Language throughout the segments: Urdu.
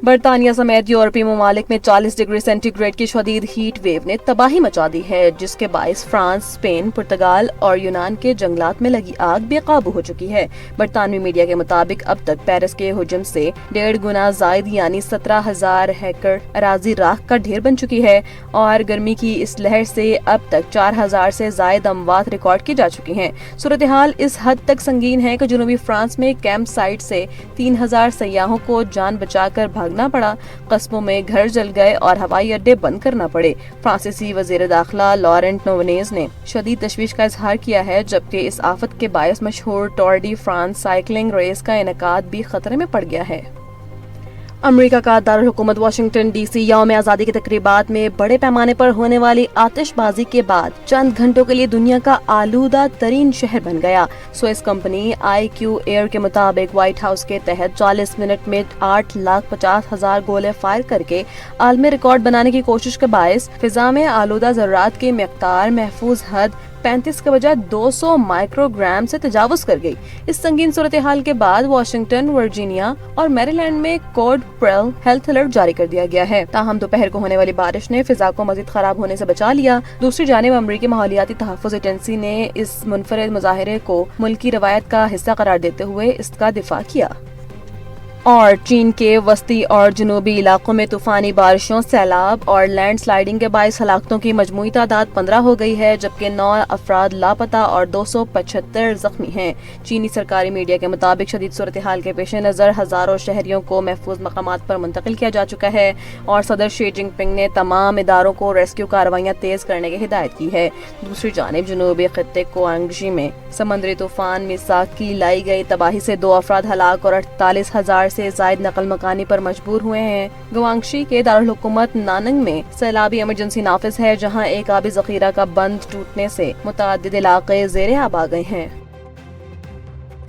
برطانیہ سمیت یورپی ممالک میں 40 ڈگری سینٹی گریڈ کی شدید ہیٹ ویو نے تباہی مچا دی ہے، جس کے باعث فرانس، اسپین، پرتگال اور یونان کے جنگلات میں لگی آگ بے قابو ہو چکی ہے۔ برطانوی میڈیا کے مطابق اب تک پیرس کے حجم سے 1.5 گنا زائد یعنی 17,000 ایکڑ اراضی راکھ کا ڈھیر بن چکی ہے، اور گرمی کی اس لہر سے اب تک 4,000 سے زائد اموات ریکارڈ کی جا چکی ہیں۔ صورتحال اس حد تک سنگین ہے کہ جنوبی فرانس میں کیمپ سائٹ سے 3,000 سیاحوں کو جان بچا کر بھاگنا پڑا، قصبوں میں گھر جل گئے اور ہوائی اڈے بند کرنا پڑے۔ فرانسیسی وزیر داخلہ لارنٹ نونیز نے شدید تشویش کا اظہار کیا ہے، جبکہ اس آفت کے باعث مشہور tour de France cycling race کا انعقاد بھی خطرے میں پڑ گیا ہے۔ امریکہ کا دارالحکومت واشنگٹن ڈی سی یوم آزادی کی تقریبات میں بڑے پیمانے پر ہونے والی آتش بازی کے بعد چند گھنٹوں کے لیے دنیا کا آلودہ ترین شہر بن گیا۔ سوئس کمپنی IQ ایئر کے مطابق وائٹ ہاؤس کے تحت 40 منٹ میں 8,50,000 گولے فائر کر کے عالمی ریکارڈ بنانے کی کوشش کے باعث فضا میں آلودہ ذرات کی مقدار محفوظ حد 35 کے بجائے 200 مائکرو گرام سے تجاوز کر گئی۔ اس سنگین صورتحال کے بعد واشنگٹن، ورجینیا اور میری لینڈ میں کوڈ پرل ہیلتھ الرٹ جاری کر دیا گیا ہے۔ تاہم دوپہر کو ہونے والی بارش نے فضا کو مزید خراب ہونے سے بچا لیا۔ دوسری جانب امریکی ماحولیاتی تحفظ ایجنسی نے اس منفرد مظاہرے کو ملکی روایت کا حصہ قرار دیتے ہوئے اس کا دفاع کیا۔ اور چین کے وسطی اور جنوبی علاقوں میں طوفانی بارشوں، سیلاب اور لینڈ سلائیڈنگ کے باعث ہلاکتوں کی مجموعی تعداد 15 ہو گئی ہے، جبکہ 9 افراد لاپتہ اور 275 زخمی ہیں۔ چینی سرکاری میڈیا کے مطابق شدید صورتحال کے پیش نظر ہزاروں شہریوں کو محفوظ مقامات پر منتقل کیا جا چکا ہے، اور صدر شی جن پنگ نے تمام اداروں کو ریسکیو کارروائیاں تیز کرنے کی ہدایت کی ہے۔ دوسری جانب جنوبی خطے کوانگژی میں سمندری طوفان میساک کی لائی گئی تباہی سے 2 افراد ہلاک اور 48,000 سے زائد نقل مکانی پر مجبور ہوئے ہیں۔ گوانگشی کے دارالحکومت ناننگ میں سیلابی ایمرجنسی نافذ ہے، جہاں ایک آبی ذخیرہ کا بند ٹوٹنے سے متعدد علاقے زیر آب آ گئے ہیں۔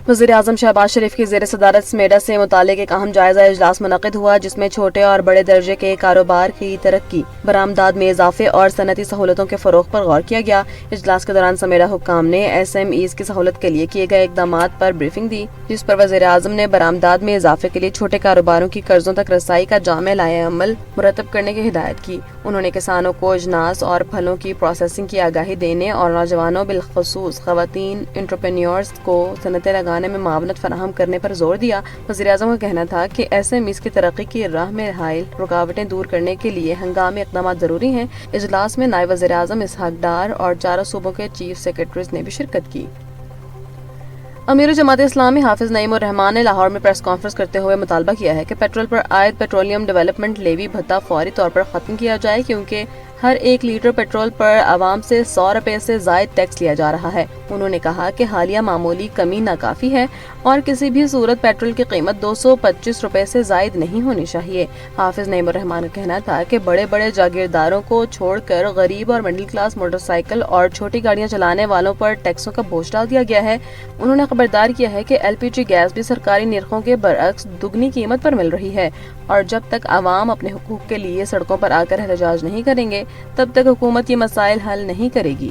وزیر اعظم شہباز شریف کی زیر صدارت سمیڈا سے متعلق ایک اہم جائزہ اجلاس منعقد ہوا، جس میں چھوٹے اور بڑے درجے کے کاروبار کی ترقی، برآمدات میں اضافے اور صنعتی سہولتوں کے فروغ پر غور کیا گیا۔ اجلاس کے دوران سمیڈا حکام نے SMEs کی سہولت کے لیے کیے گئے اقدامات پر بریفنگ دی، جس پر وزیر اعظم نے برآمدات میں اضافے کے لیے چھوٹے کاروباروں کی قرضوں تک رسائی کا جامع لائحہ عمل مرتب کرنے کی ہدایت کی۔ انہوں نے کسانوں کو اجناس اور پھلوں کی پروسیسنگ کی آگاہی دینے اور نوجوانوں بالخصوص خواتین انٹرپرینیورز کو صنعتیں لگانے میں معاونت فراہم کرنے پر زور دیا۔ وزیر اعظم کا کہنا تھا کہ SMEs کی ترقی کی راہ میں حائل رکاوٹیں دور کرنے کے لیے ہنگامی اقدامات ضروری ہیں۔ اجلاس میں نائب وزیر اعظم اسحاق ڈار اور 4 صوبوں کے چیف سیکرٹریز نے بھی شرکت کی۔ امیر جماعت اسلامی حافظ نعیم الرحمان نے لاہور میں پریس کانفرنس کرتے ہوئے مطالبہ کیا ہے کہ پیٹرول پر عائد پیٹرولیم ڈیولپمنٹ لیوی بھتہ فوری طور پر ختم کیا جائے، کیونکہ ہر 1 لیٹر پیٹرول پر عوام سے 100 روپے سے زائد ٹیکس لیا جا رہا ہے۔ انہوں نے کہا کہ حالیہ معمولی کمی ناکافی ہے اور کسی بھی صورت پیٹرول کی قیمت 225 روپے سے زائد نہیں ہونی چاہیے۔ حافظ نعیم الرحمان کا کہنا تھا کہ بڑے بڑے جاگیرداروں کو چھوڑ کر غریب اور مڈل کلاس موٹر سائیکل اور چھوٹی گاڑیاں چلانے والوں پر ٹیکسوں کا بوجھ ڈال دیا گیا ہے۔ انہوں نے خبردار کیا ہے کہ LPG گیس بھی سرکاری نرخوں کے برعکس دگنی قیمت پر مل رہی ہے، اور جب تک عوام اپنے حقوق کے لیے سڑکوں پر آ کر احتجاج نہیں کریں گے تب تک حکومت یہ مسائل حل نہیں کرے گی۔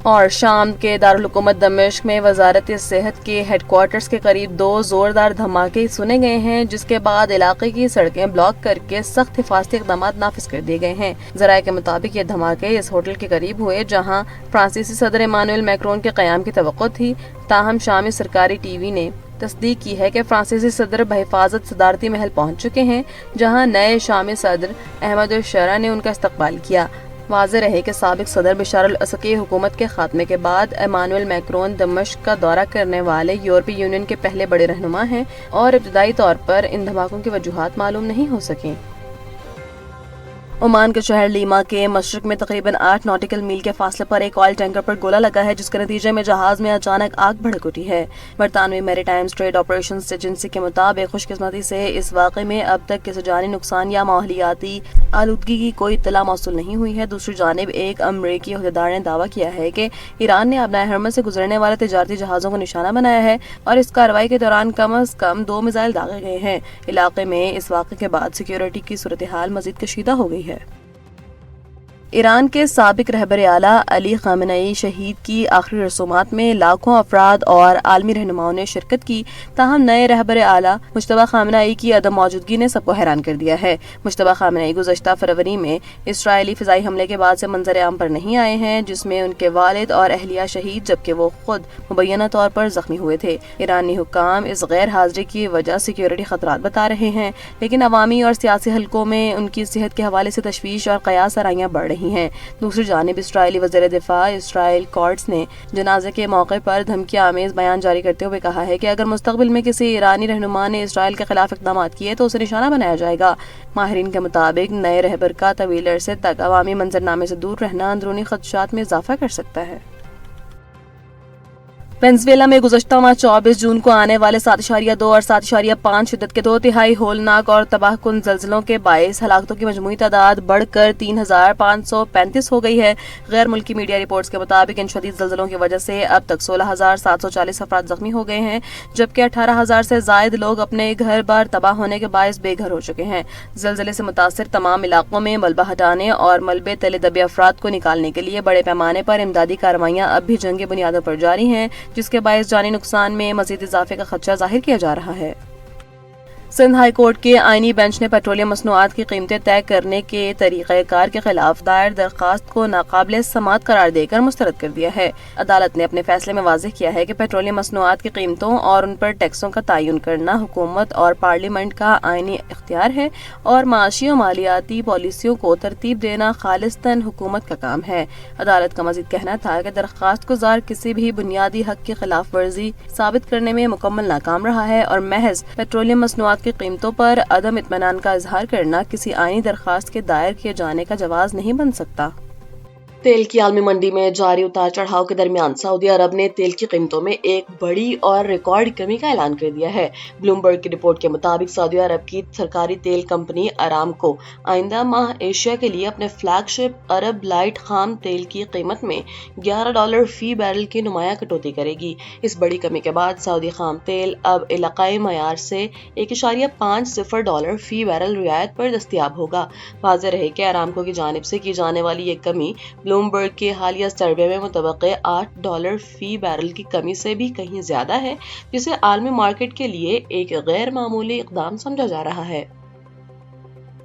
اور شام کے دارالحکومت دمشق میں وزارت صحت کے ہیڈ کوارٹرز کے قریب 2 زوردار دھماکے سنے گئے ہیں، جس کے بعد علاقے کی سڑکیں بلاک کر کے سخت حفاظتی اقدامات نافذ کر دیے گئے ہیں۔ ذرائع کے مطابق یہ دھماکے اس ہوٹل کے قریب ہوئے جہاں فرانسیسی صدر ایمانوئل میکرون کے قیام کی توقع تھی۔ تاہم شامی سرکاری ٹی وی نے تصدیق کی ہے کہ فرانسیسی صدر بحفاظت صدارتی محل پہنچ چکے ہیں، جہاں نئے شامی صدر احمد الشرع نے ان کا استقبال کیا۔ واضح رہے کہ سابق صدر بشار الاسد کی حکومت کے خاتمے کے بعد ایمانوئل میکرون دمشق کا دورہ کرنے والے یورپی یونین کے پہلے بڑے رہنما ہیں، اور ابتدائی طور پر ان دھماکوں کی وجوہات معلوم نہیں ہو سکیں۔ عمان کے شہر لیما کے مشرق میں تقریباً 8 ناٹیکل میل کے فاصلے پر ایک آئل ٹینکر پر گولہ لگا ہے، جس کے نتیجے میں جہاز میں اچانک آگ بھڑک اٹھی ہے۔ برطانوی میری ٹائم ٹریڈ آپریشنز ایجنسی کے مطابق خوش قسمتی سے اس واقعے میں اب تک کسی جانی نقصان یا ماحولیاتی آلودگی کی کوئی اطلاع موصول نہیں ہوئی ہے۔ دوسری جانب ایک امریکی عہدیدار نے دعویٰ کیا ہے کہ ایران نے ابنائے حرمت سے گزرنے والے تجارتی جہازوں کو نشانہ بنایا ہے، اور اس کارروائی کے دوران کم از کم 2 میزائل داغے گئے ہیں۔ علاقے میں اس واقعے کے بعد سیکیورٹی کی صورتحال مزید کشیدہ ہو گئی ہے۔ ایران کے سابق رہبر اعلیٰ علی خامنئی شہید کی آخری رسومات میں لاکھوں افراد اور عالمی رہنماؤں نے شرکت کی، تاہم نئے رہبر اعلیٰ مجتبی خامنئی کی عدم موجودگی نے سب کو حیران کر دیا ہے۔ مجتبی خامنئی گزشتہ فروری میں اسرائیلی فضائی حملے کے بعد سے منظر عام پر نہیں آئے ہیں، جس میں ان کے والد اور اہلیہ شہید جبکہ وہ خود مبینہ طور پر زخمی ہوئے تھے۔ ایرانی حکام اس غیر حاضری کی وجہ سیکیورٹی خطرات بتا رہے ہیں، لیکن عوامی اور سیاسی حلقوں میں ان کی صحت کے حوالے سے تشویش اور قیاس آرائیاں بڑھ رہی ہیں۔ دوسری جانب اسرائیلی وزیر دفاع اسرائیل کاٹز نے جنازے کے موقع پر دھمکی آمیز بیان جاری کرتے ہوئے کہا ہے کہ اگر مستقبل میں کسی ایرانی رہنما نے اسرائیل کے خلاف اقدامات کیے تو اسے نشانہ بنایا جائے گا۔ ماہرین کے مطابق نئے رہبر کا طویل عرصے تک عوامی منظرنامے سے دور رہنا اندرونی خدشات میں اضافہ کر سکتا ہے۔ وینزویلا میں گزشتہ ماہ 24 جون کو آنے والے 7.2 اور 7.5 شدت کے 2 ہولناک اور تباہ کن زلزلوں کے باعث ہلاکتوں کی مجموعی تعداد بڑھ کر 3,535 ہو گئی ہے۔ غیر ملکی میڈیا رپورٹس کے مطابق ان شدید زلزلوں کی وجہ سے اب تک 16,740 افراد زخمی ہو گئے ہیں، جبکہ 18,000 سے زائد لوگ اپنے گھر بار تباہ ہونے کے باعث بے گھر ہو چکے ہیں۔ زلزلے سے متاثر تمام علاقوں میں ملبہ ہٹانے اور ملبے تلے دبے افراد کو نکالنے کے لیے بڑے پیمانے پر امدادی کارروائیاں اب بھی جنگی بنیادوں پر جاری ہیں، جس کے باعث جانی نقصان میں مزید اضافے کا خدشہ ظاہر کیا جا رہا ہے۔ سندھ ہائی کورٹ کے آئینی بینچ نے پیٹرولیم مصنوعات کی قیمتیں طے کرنے کے طریقہ کار کے خلاف دائر درخواست کو ناقابل سماعت قرار دے کر مسترد کر دیا ہے۔ عدالت نے اپنے فیصلے میں واضح کیا ہے کہ پیٹرولیم مصنوعات کی قیمتوں اور ان پر ٹیکسوں کا تعین کرنا حکومت اور پارلیمنٹ کا آئینی اختیار ہے اور معاشی و مالیاتی پالیسیوں کو ترتیب دینا خالصتاً حکومت کا کام ہے۔ عدالت کا مزید کہنا تھا کہ درخواست گزار کسی بھی بنیادی حق کی خلاف ورزی ثابت کرنے میں مکمل ناکام رہا ہے اور محض پیٹرولیم مصنوعات کی قیمتوں پر عدم اطمینان کا اظہار کرنا کسی آئینی درخواست کے دائر کیے جانے کا جواز نہیں بن سکتا۔ تیل کی عالمی منڈی میں جاری اتار چڑھاؤ کے درمیان سعودی عرب نے تیل کی قیمتوں میں ایک بڑی اور ریکارڈ کمی کا اعلان کر دیا ہے۔ بلومبرگ کی رپورٹ کے مطابق سعودی عرب کی سرکاری تیل کمپنی ارامکو آئندہ ماہ ایشیا کے لیے اپنے فلیگ شپ عرب لائٹ خام تیل کی قیمت میں $11 فی بیرل کی نمایاں کٹوتی کرے گی۔ اس بڑی کمی کے بعد سعودی خام تیل اب علاقائی معیار سے $1.50 فی بیرل رعایت پر دستیاب ہوگا۔ واضح رہے کہ ارامکو کی جانب سے کی جانے والی یہ کمی بلومبرگ کے حالیہ سروے میں متوقع $8 فی بیرل کی کمی سے بھی کہیں زیادہ ہے، جسے عالمی مارکیٹ کے لیے ایک غیر معمولی اقدام سمجھا جا رہا ہے۔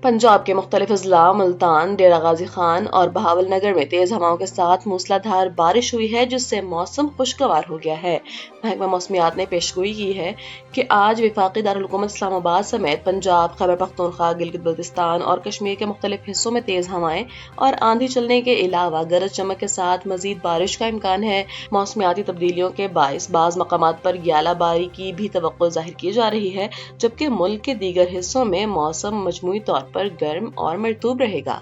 پنجاب کے مختلف اضلاع ملتان، ڈیرہ غازی خان اور بہاول نگر میں تیز ہواؤں کے ساتھ موسلا دھار بارش ہوئی ہے، جس سے موسم خوشگوار ہو گیا ہے۔ محکمہ موسمیات نے پیشگوئی کی ہے کہ آج وفاقی دارالحکومت اسلام آباد سمیت پنجاب، خیبر پختونخوا، گلگت بلتستان اور کشمیر کے مختلف حصوں میں تیز ہوائیں اور آندھی چلنے کے علاوہ گرج چمک کے ساتھ مزید بارش کا امکان ہے۔ موسمیاتی تبدیلیوں کے باعث بعض مقامات پر گیالہ باری کی بھی توقع ظاہر کی جا رہی ہے، جبکہ ملک کے دیگر حصوں میں موسم مجموعی طور پر گرم اور مرطوب رہے گا۔